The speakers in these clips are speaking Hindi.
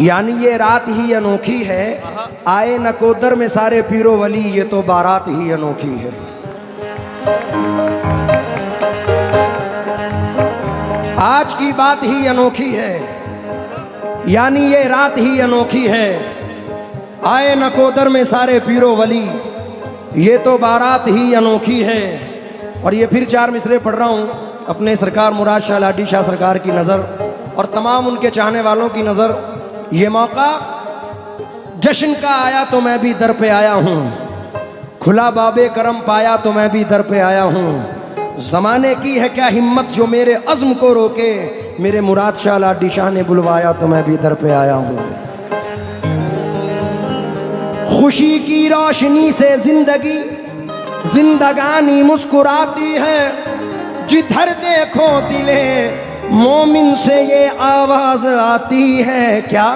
यानी ये रात ही अनोखी है, आए नकोदर में सारे पीरो वली, ये तो बारात ही अनोखी है। आज की बात ही अनोखी है, यानी ये रात ही अनोखी है, आए नकोदर में सारे पीरो वली, ये तो बारात ही अनोखी है। और ये फिर 4 मिसरे पढ़ रहा हूँ अपने सरकार मुराद शाह लाडी शाह सरकार की नज़र और तमाम उनके चाहने वालों की नज़र। ये मौका जश्न का आया तो मैं भी दर पे आया हूँ, खुला बाबे करम पाया तो मैं भी दर पे आया हूँ। ज़माने की है क्या हिम्मत जो मेरे अज़्म को रोके, मेरे मुराद शाह लाडी शाह ने बुलवाया तो मैं भी दर पे आया हूँ। खुशी की रोशनी से जिंदगी जिंदगानी मुस्कुराती है, जिधर देखो दिले मोमिन से ये आवाज आती है। क्या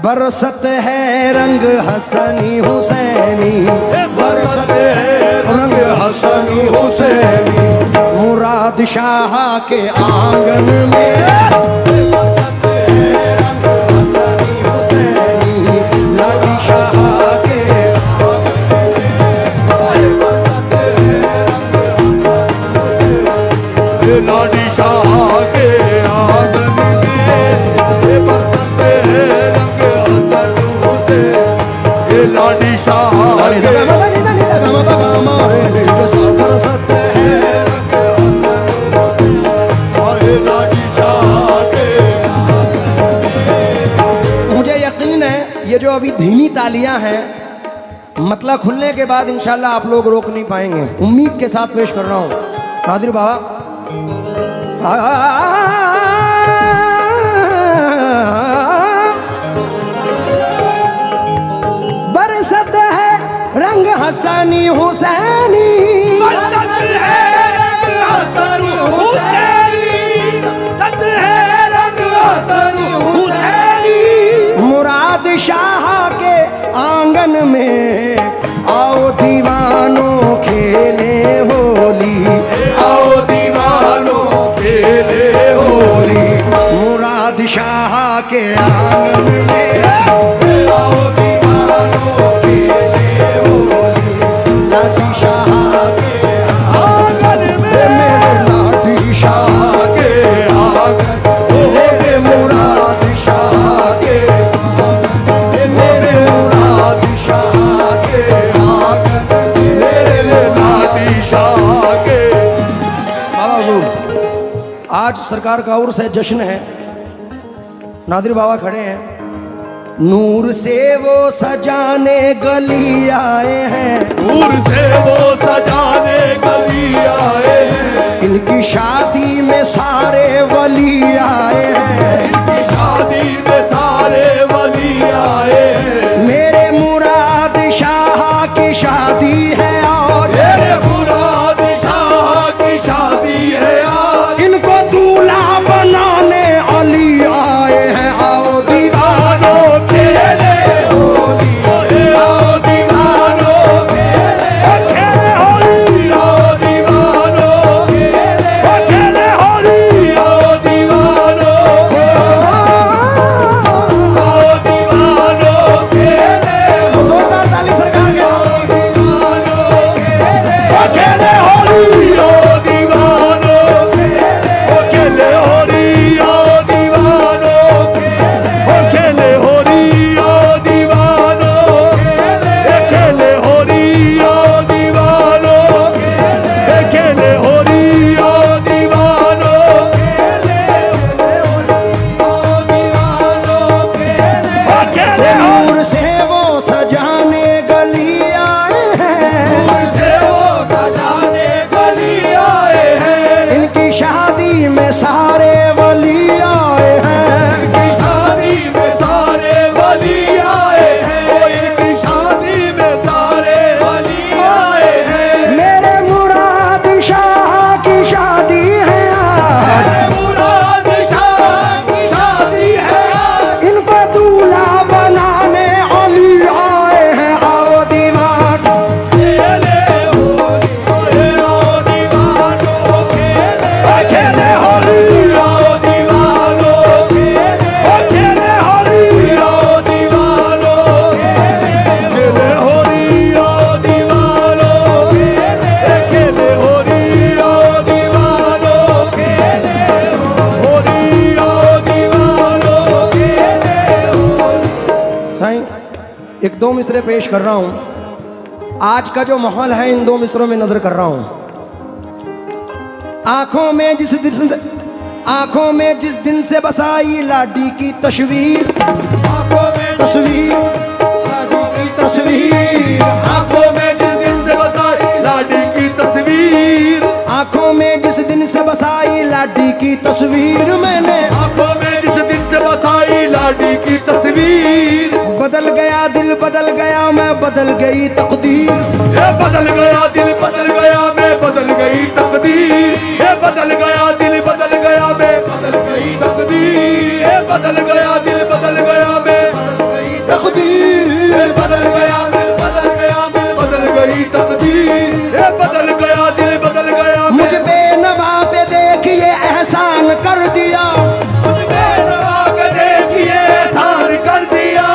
बरसत है रंग हसनी हुसैनी, बरसत है रंग हसनी हुसैनी, मुराद शाह के आंगन में लाडी शाह के आंगन में बरसते हैं रंग हसन हुसैन, ये लाडी शाह के बरसते हैं रंग हसन हुसैन, ये लाडी शाह के। मुझे यकीन है ये जो अभी धीमी तालियां हैं, मतलब खुलने के बाद इंशाल्लाह आप लोग रोक नहीं पाएंगे। उम्मीद के साथ पेश कर रहा हूँ नादिर बाबा। बरसत है रंग हसनी हुसैनी, बरसत है रंग हसन हुसैनी, बरसत है रंग हसन हुसैनी, मुराद शाह के आंगन में आओ दीवानों खेले होली, आओ दीवानों खेले होली, मुराद शाह के आंगन में आओ दीवानों खेले होली, लाडी शाह के आंगन में मेरे लाडी शाह के आंगन, मेरे मुराद शाह के, मेरे मुराद शाह के आंगन, मेरे लाडी शाह के। बाबा हुजूर, आज सरकार का उर्स है, जश्न है, नादिर बाबा खड़े हैं। नूर से वो सजाने गली आए हैं, दूर से वो सजाने गली आए हैं, इनकी शादी में सारे वली आए हैं, इनकी शादी में सारे वली आए हैं, मेरे मुराद शाह की शादी है और मेरे मुराद शाह की शादी है आज, इनको दूल्हा बनाने अली आए हैं। आओ दीवानों खेले होली, आओ दीवानों खेले होली, आओ दीवानों खेले होली, आओ दीवानों एक दो मिसरे पेश कर रहा हूं। आज का जो माहौल है इन दो मिसरों में नजर कर रहा हूं। आंखों में जिस दिन से बसाई लाडी की तस्वीर, तस्वीर, तस्वीर, आंखों में जिस दिन से बसाई लाडी की तस्वीर, आंखों में जिस दिन से बसाई लाडी की तस्वीर, मैंने आंखों में जिस दिन से बसाई लाडी की तस्वीर, बदल गया दिल बदल गया मैं बदल गई तकदीर, ये बदल गया दिल बदल गया मैं बदल गई तकदीर, ये बदल गया दिल बदल गया मैं बदल गई तकदीर, ये बदल गया दिल बदल गया मैं बदल गई तकदीर, ये बदल गया दिल बदल गया मैं बदल गई तकदीर, ये बदल गया दिल बदल गया मुझ बेनवा पे देखिए एहसान कर दिया, मुझ बेनवा पे देखिए एहसान कर दिया,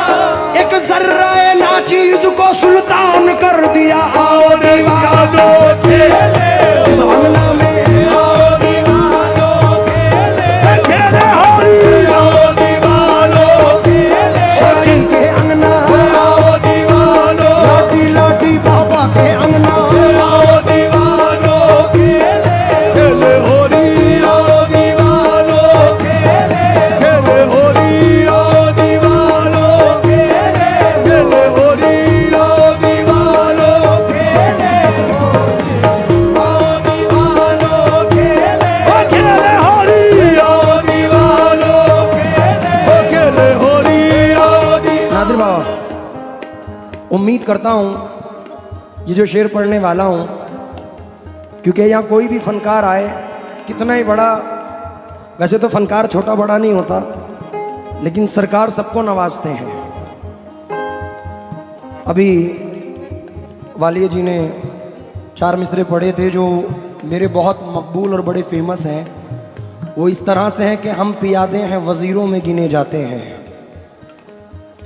एक जर्रा नाचीज को सुल्तान कर दिया। आओ दीवानो खेले इस अंगना में, आओ दीवानो खेले खेले होली, आओ दीवानो खेले शाही के अंगना, आओ दीवानो लाडी लाडी बाबा के अंगना, आओ दीवानो खेले खेले होली, आओ दीवानो खेले खेले होली, आओ दीवानो खेले खेले होली, आओ दीवानो खेले आओ दीवानो खेले खेले होली, आओ दीवानो खेले होली, आओ दीवानो। नादिर बाबा, उम्मीद करता हूं ये जो शेर पढ़ने वाला हूं, क्योंकि यहाँ कोई भी फनकार आए कितना ही बड़ा, वैसे तो फनकार छोटा बड़ा नहीं होता, लेकिन सरकार सबको नवाजते हैं। अभी वालिया जी ने 4 मिसरे पढ़े थे जो मेरे बहुत मकबूल और बड़े फेमस हैं। वो इस तरह से हैं कि हम पियादे हैं वज़ीरों में गिने जाते हैं,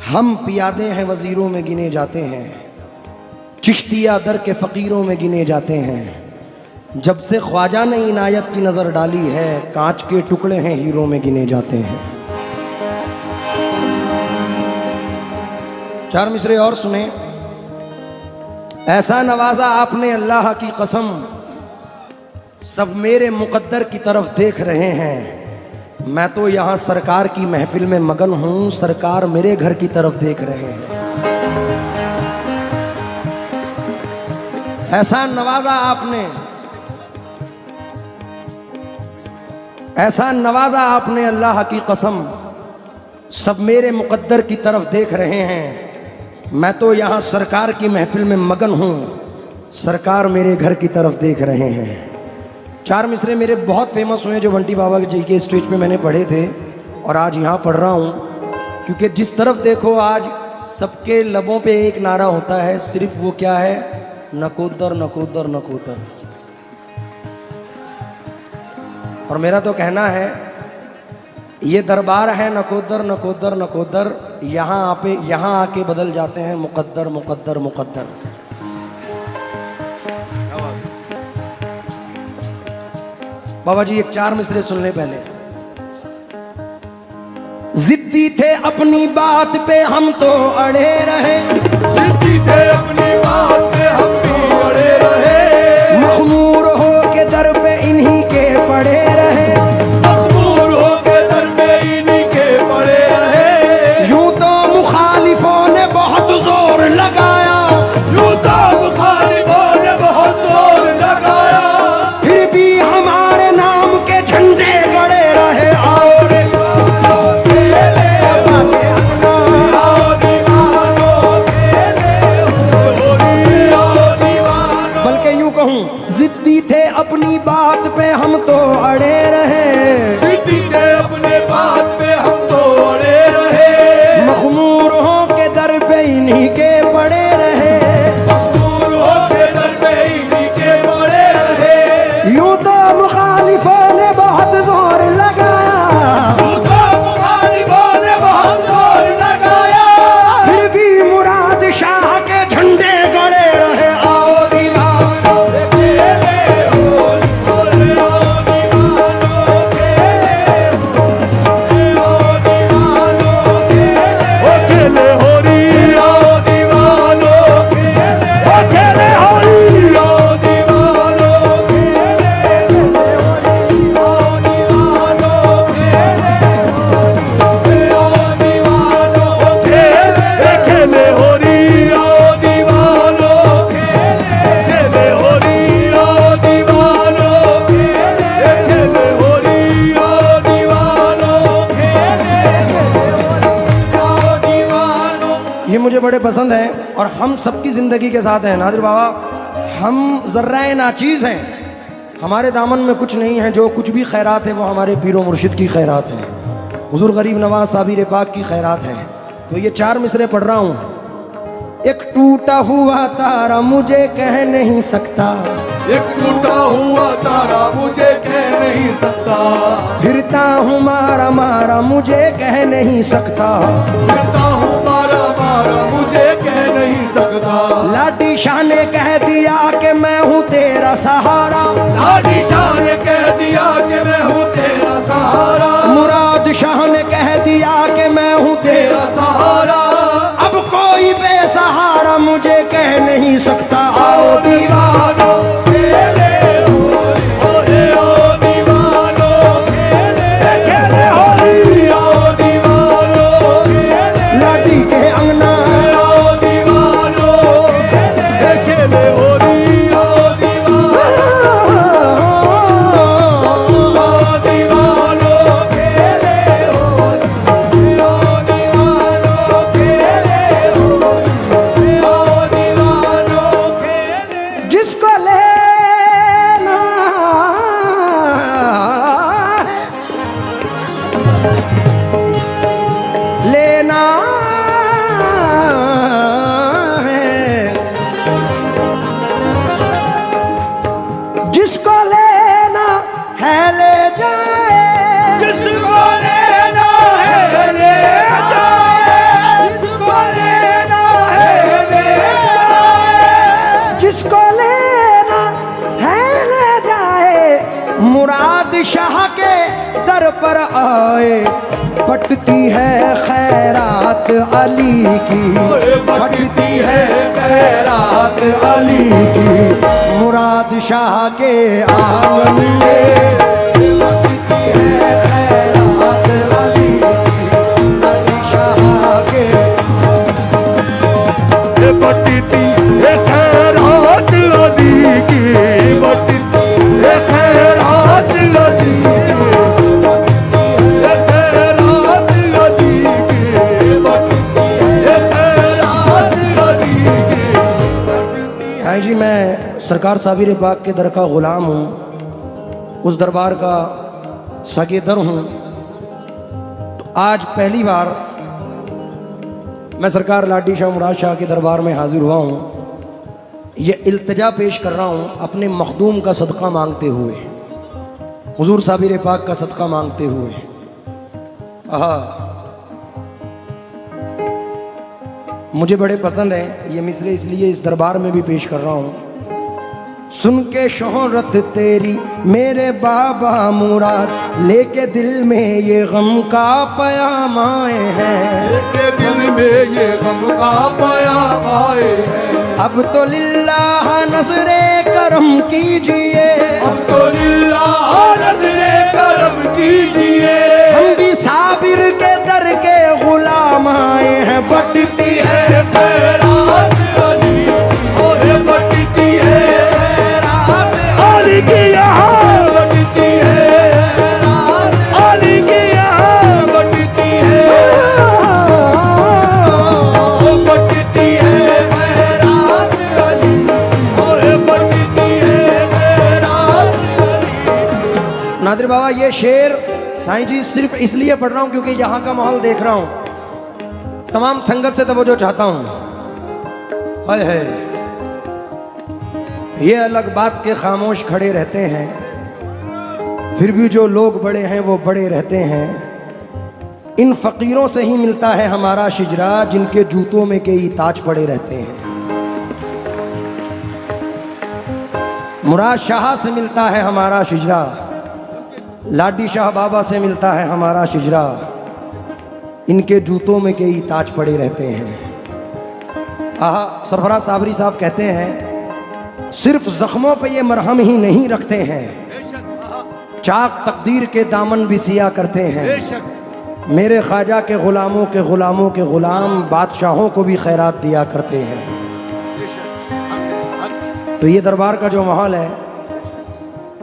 हम पियादे हैं वज़ीरों में गिने जाते हैं, चिश्तिया दर के फ़कीरों में गिने जाते हैं, जब से ख्वाजा ने इनायत की नज़र डाली है कांच के टुकड़े हैं हीरों में गिने जाते हैं। 4 मिसरे और सुने। ऐसा नवाजा आपने अल्लाह की कसम, सब मेरे मुकद्दर की तरफ देख रहे हैं, मैं तो यहाँ सरकार की महफिल में मगन हूँ, सरकार मेरे घर की तरफ देख रहे हैं। ऐसा नवाजा आपने, ऐसा नवाजा आपने अल्लाह की कसम, सब मेरे मुकद्दर की तरफ देख रहे हैं, मैं तो यहाँ सरकार की महफिल में मगन हूँ, सरकार मेरे घर की तरफ देख रहे हैं। 4 मिसरे मेरे बहुत फेमस हुए जो बंटी बाबा जी के स्टेज पे मैंने पढ़े थे और आज यहाँ पढ़ रहा हूँ, क्योंकि जिस तरफ देखो आज सबके लबों पे एक नारा होता है, सिर्फ वो क्या है, नकोदर नकोदर नकोदर। और मेरा तो कहना है ये दरबार है नकोदर नकोदर नकोदर, यहाँ आके बदल जाते हैं मुकद्दर मुकद्दर मुकद्दर। बाबा जी एक 4 मिसरे सुन ले पहले। जिद्दी थे अपनी बात पे हम तो अड़े रहे, जिद्दी थे अपनी बात पे हम भी अड़े रहे, मखमूर हो के दर पे इन्हीं के पड़े रहे, मखमूर हो के दर पे इन्हीं के पड़े रहे, यूं तो मुखालिफों ने बहुत जोर लगाया, यूं तो मुखालिफों ने बहुत जोर लगाया, फिर भी हमारे नाम के झंडे गड़े रहे। आओ रे आओ दीवानो खेले होली, ये मुझे बड़े पसंद हैं और हम सबकी ज़िंदगी के साथ हैं। नादिर बाबा, हम ज़र्राए नाचीज़ हैं, हमारे दामन में कुछ नहीं है। जो कुछ भी खैरात है वो हमारे पीरो मुर्शिद की खैरात है, हुजूर गरीब नवाज साबिर पाक की खैरात है। तो ये 4 मिसरे पढ़ रहा हूँ। एक टूटा हुआ तारा मुझे कह नहीं सकता, एक टूटा हुआ तारा मुझे कह नहीं सकता, फिरता हूँ मारा मारा मुझे कह नहीं सकता, फिरता हूँ मारा मारा मुझे कह नहीं सकता। लाडी शाह ने कह दिया कि मैं हूँ तेरा सहारा, लाडी शाह ने कह दिया कि मैं हूँ तेरा सहारा, मुराद शाह ने कह दिया कि मैं हूँ तेरा सहारा। अब कोई बेसहारा मुझे कह नहीं सकता। आओ दीवानो खेले होली, आओ दीवानो खेले होली, आओ दीवानो लाडी के अंगना, आओ दीवानो खेले होली, आओ दीवानो, आओ दीवानो खेले होली, आओ दीवानो खेले होली, आओ दीवानो खेले। जिसको लेना लेना है, जिसको लेना है ले जाए, जिसको लेना है ले जाए, जिसको लेना है ले जाए, जिसको लेना है ले जाए। मुराद शाह के दर पर आए, पटती है खैरात अली की, पटती है खैरात अली की, मुराद शाह के आंगन में पटती है खैरात अली की, अली शाह के बटती है खैरात अली की, बटती है खैरात अली की, खैरात अली की, बटती है खैरात अली की। हाँ जी, मैं सरकार साबिर पाक के दर का ग़ुलाम हूँ, उस दरबार का सागेदर हूँ। तो आज पहली बार मैं सरकार लाडी शाह मुराद शाह के दरबार में हाजिर हुआ हूँ। ये इल्तिजा पेश कर रहा हूँ अपने मखदूम का सदका मांगते हुए, हुजूर साबिर पाक का सदका मांगते हुए। मुझे बड़े पसंद हैं ये मिसरे, इसलिए इस दरबार में भी पेश कर रहा हूँ। सुन के शोहरत तेरी मेरे बाबा मुराद, लेके दिल में ये गम का पयाम आए हैं, के दिल में ये गम का पयाम आए हैं। अब तो लिल्लाह नजरे करम कीजिए, अब तो लिल्लाह नज़रे करम कीजिए, हम भी साबिर के दर के गुलाम आए हैं। बटती है खैरात अली, ओहे बटती है खैरात अली की, यहाँ बटती है खैरात अली की, यहाँ बटती है, ओ बटती है खैरात अली, ओहे बटती है खैरात अली। नादिर बाबा, ये शेर साईं जी सिर्फ इसलिए पढ़ रहा हूँ क्योंकि यहाँ का माहौल देख रहा हूँ, तमाम संगत से तवज्जो चाहता हूँ। हाय हाय, ये अलग बात के खामोश खड़े रहते हैं, फिर भी जो लोग बड़े हैं वो बड़े रहते हैं। इन फकीरों से ही मिलता है हमारा शिजरा, जिनके जूतों में कई ताज पड़े रहते हैं। मुराद शाह से मिलता है हमारा शिजरा, लाडी शाह बाबा से मिलता है हमारा शिजरा, इनके जूतों में कई ताज पड़े रहते हैं। सरफराज साबरी साहब कहते हैं, सिर्फ जख्मों पे ये मरहम ही नहीं रखते हैं, चाक तकदीर के दामन भी सिया करते हैं। मेरे ख्वाजा के गुलामों के गुलामों के गुलाम बादशाहों को भी खैरात दिया करते हैं। तो ये दरबार का जो माहौल है,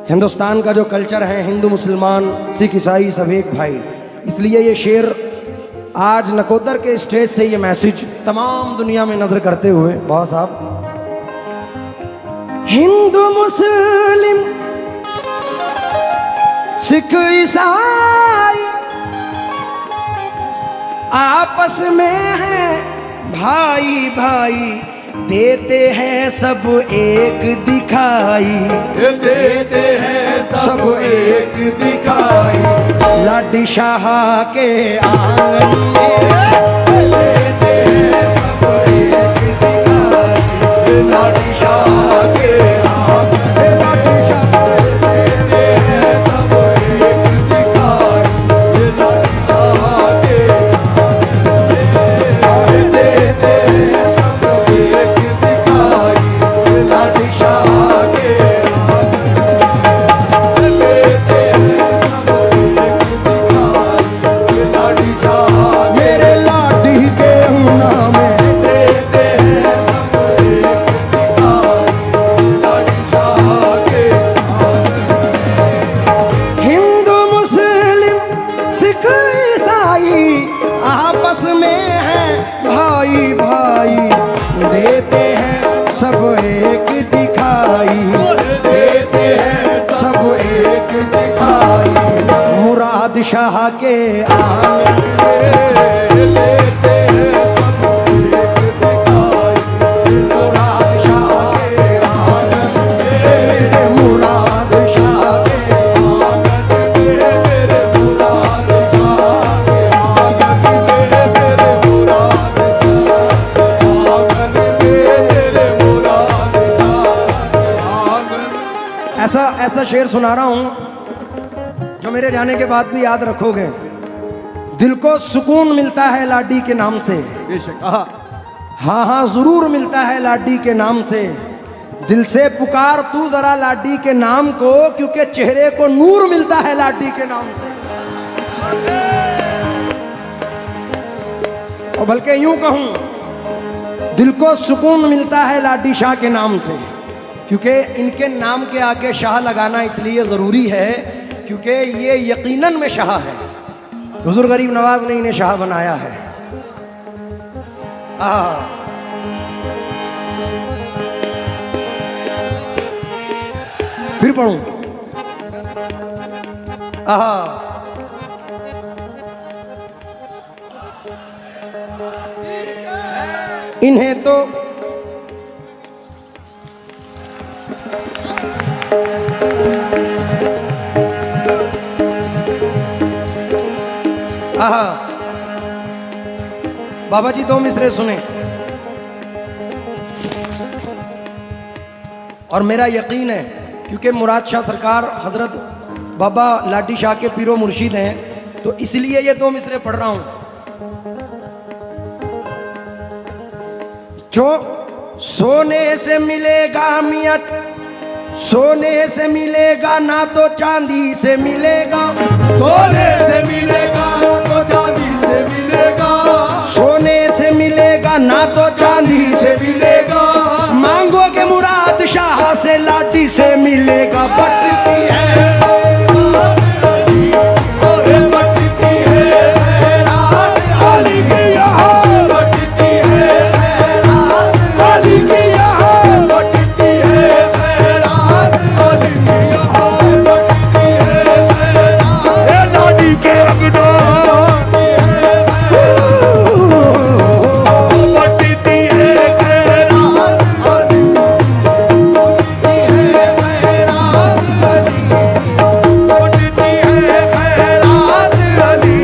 हिंदुस्तान का जो कल्चर है, हिंदू मुसलमान सिख ईसाई सब एक भाई, इसलिए ये शेर आज नकोदर के स्टेज से ये मैसेज तमाम दुनिया में नजर करते हुए बाबा साहब, हिंदू मुस्लिम सिख ईसाई आपस में है भाई भाई, देते हैं सब एक दिखाई, देते हैं सब एक दिखाई, लाडी शाह के आंगन में देते हैं सब एक दिखाई, लाडी शाह के आंगन, लाडी शाह देते हैं सब एक दिखाई, लाडी शाह के आंगन, देते हैं सब एक दिखाई, लाडी शाह के आंगन, देते हैं सब एक दिखाई, लाडी शाह मेरे लाडी के नाम में देते हैं सब एक दिखाई, लाडी शाह के हिंदू मुस्लिम सिख ईसाई आपस में है भाई भाई, देते हैं सब एक दिखाई, देते हैं सब एक दिखाई, मुराद शाह के आंगन देते हैं सब एक दिखाई, मुराद शाह के आंगन, मेरे मुराद शाह के मेरे मुराद शाह के आंगन, मेरे मुराद आंगन, मेरे मुराद आंगन। ऐसा शेर सुना रहा हूं जो मेरे जाने के बाद भी याद रखोगे। दिल को सुकून मिलता है लाडी के नाम से, बेशक हाँ हाँ जरूर मिलता है लाडी के नाम से, दिल से पुकार तू जरा लाडी के नाम को, क्योंकि चेहरे को नूर मिलता है लाडी के नाम से। और बल्कि यूं कहूं, दिल को सुकून मिलता है लाडी शाह के नाम से, क्योंकि इनके नाम के आगे शाह लगाना इसलिए जरूरी है क्योंकि ये यकीनन में शाह है। हुजूर गरीब नवाज ने इन्हें शाह बनाया है। फिर पढ़ूं। इन्हें तो बाबा जी दो मिसरे सुने और मेरा यकीन है, क्योंकि मुराद शाह सरकार हजरत बाबा लाडी शाह के पीरो मुर्शिद हैं, तो इसलिए ये दो मिसरे पढ़ रहा हूं। जो सोने से मिलेगा मियत, सोने से मिलेगा ना तो चांदी से मिलेगा, सोने से मिलेगा तो चांदी से मिलेगा, सोने से मिलेगा ना तो चांदी से मिलेगा, मांगोगे मुराद शाह से लाडी से मिलेगा। बटती है बटती है रात अली की यहाँ, बटती है रात अली की यहाँ, बटती है रात अली की यहाँ, बटती है रात लाडी के अगना, बटती है रात अली, बटती है रात अली, बटती है रात अली,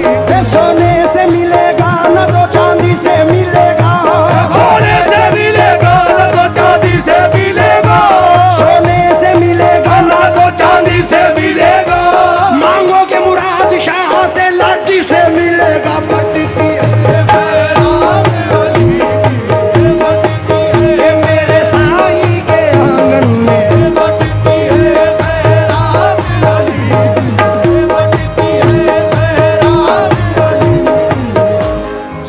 सोने से मिलेगा ना तो चांदी से मिलेगा, सोने से मिलेगा ना तो चांदी से मिलेगा, सोने से मिलेगा ना ना तो चांदी से मिलेगा, मांगोगे मुराद शाह से लाडी से मिलेगा। बटती है मेरे साईं के आंगन में, बटती है रात अली, बटती है रात अली।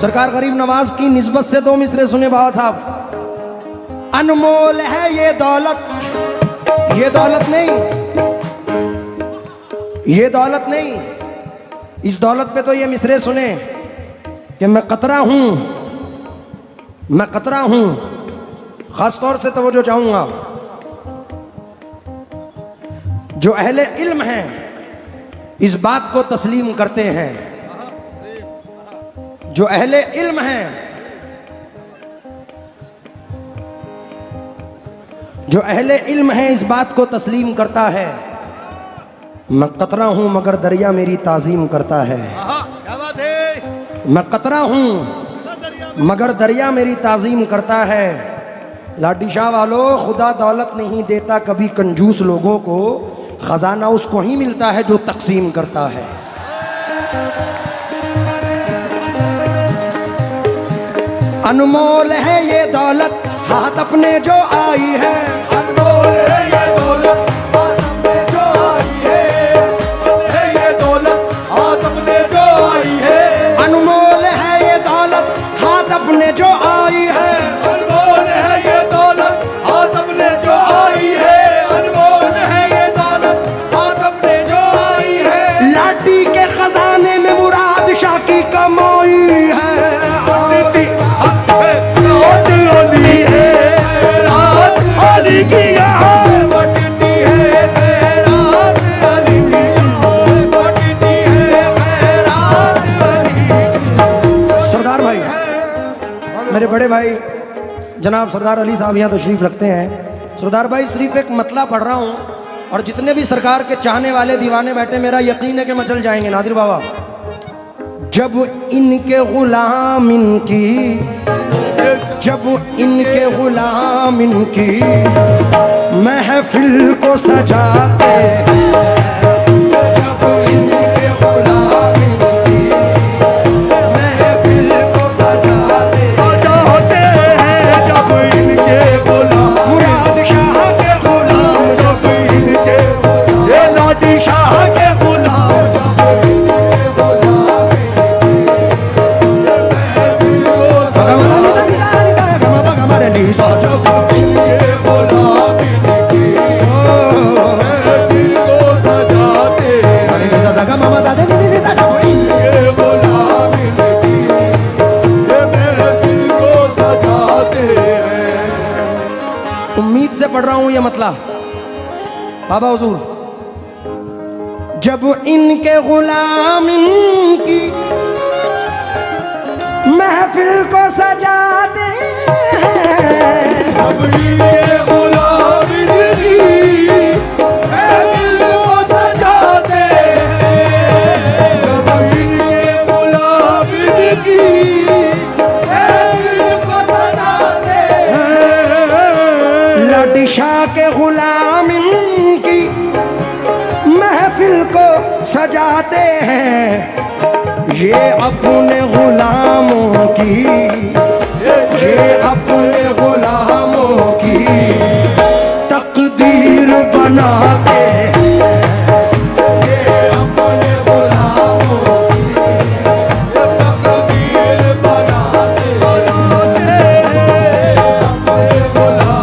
सरकार गरीब नवाज की निस्बत से दो मिसरे सुने बाबा साहब। अनमोल है ये दौलत, ये दौलत नहीं, ये दौलत नहीं, इस दौलत पे तो ये मिसरे सुने कि मैं कतरा हूं, खास तौर से तवज्जो चाहूंगा, जो अहले इल्म हैं इस बात को तस्लीम करते हैं, जो अहले इल्म हैं, जो अहले इल्म है इस बात को तस्लीम करता है, मैं कतरा हूं मगर दरिया मेरी ताजीम करता है। क्या बात है। मैं कतरा हूं मगर दरिया मेरी ताजीम करता है। लाडी शाह वालों, खुदा दौलत नहीं देता कभी कंजूस लोगों को, खजाना उसको ही मिलता है जो तकसीम करता है। अनमोल है ये दौलत हाथ अपने जो आई है, अनमोल है ये दौलत हाथ अपने जो आई है ये दौलत हाथ अपने जो आई है। अनमोल है ये दौलत हाथ अपने जो आई है, अनमोल है ये दौलत हाथ अपने जो आई है। अनमोल है ये दौलत हाथ अपने जो आई है। लाठी के खजाने में मुराद शाह की कमाई है। सरदार भाई, मेरे बड़े भाई जनाब सरदार अली साहब यहाँ तशरीफ रखते हैं। सरदार भाई, सिर्फ एक मतला पढ़ रहा हूँ और जितने भी सरकार के चाहने वाले दीवाने बैठे, मेरा यकीन है कि मचल जाएंगे। नादिर बाबा, जब इनके गुलाम इनकी, जब इनके गुलाम इनकी महफिल को सजाते, जब इनके गुलाम इनकी महफिल को सजाते हैं, जब इनके गुलाम मुराद शाह के गुलाम, जब इनके ये लाडी शाह के गुलाम, जब इनके गुलाम उम्मीद से पढ़ रहा हूं ये मतला बाबा हुजूर। जब इनके गुलाम इनकी महफिल को सजाते हैं, जब इनके गुलाम इनकी महफिल को सजाते हैं, जब इनके गुलाम इनकी महफिल को सजाते हैं। लाडी शाह के गुलाम इनकी महफिल को सजाते हैं, ये अपने गुलामों की, ये अपने गुलामों की तकदीर बनाते हैं, ये अपने गुलामों की तकदीर बनाते हैं।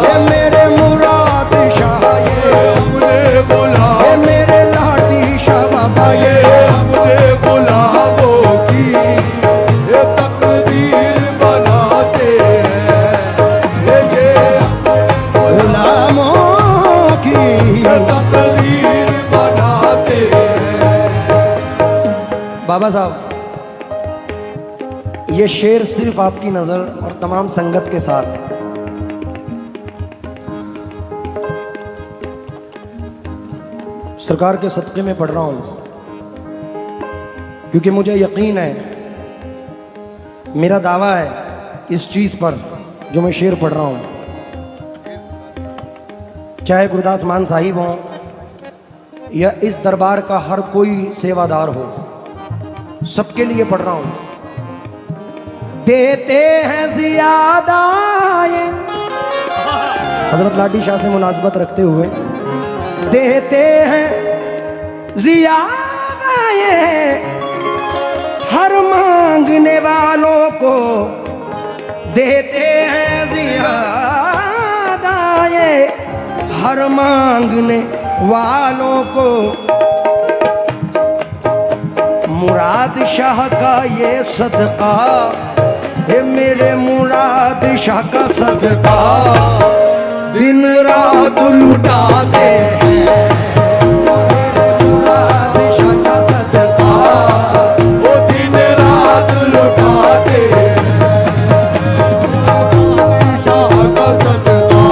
ये मेरे मुराद शाह, ये अपने गुलाम, ये मेरे लाडी शाह बाबा, ये अपने गुलामों की ये तकदीर बनाते हैं। ये गुलामों की ये तकदीर बनाते हैं। बाबा साहब, ये शेर सिर्फ आपकी नजर और तमाम संगत के साथ है। सरकार के सदक़े में पढ़ रहा हूं क्योंकि मुझे यकीन है, मेरा दावा है इस चीज पर जो मैं शेर पढ़ रहा हूं, चाहे गुरदास मान साहिब हों या इस दरबार का हर कोई सेवादार हो, सबके लिए पढ़ रहा हूं। देते हैं ज़ियादा ये, हजरत लाडी शाह से मुनासबत रखते हुए, देते हैं ज़ियादा ये हर मांगने वालों को, देते हैं ज़ियादा ये हर मांगने वालों को, मुराद शाह का ये सदका, ये मेरे मुराद शाह का सदका, दिन रात लुटाते हैं। मुराद शाह का सदका, वो दिन रात लुटाते शाह का सदका,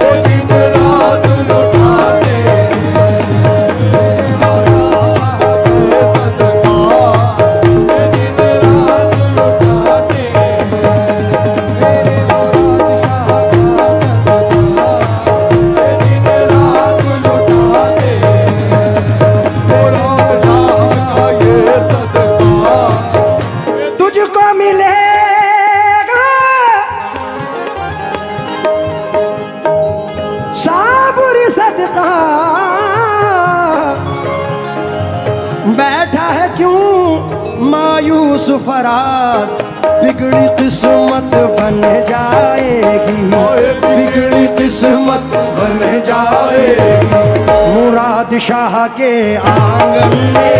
वो दिन रात लुटाते सदका, ये दिन रात लुटाते तुझको मिलेगा साबुरी सदका, बैठा है क्यों मायूस फराज, बिगड़ी किस्मत बन जाएगी, बिगड़ी किस्मत बन जाएगी। मुराद शाह के आंगन में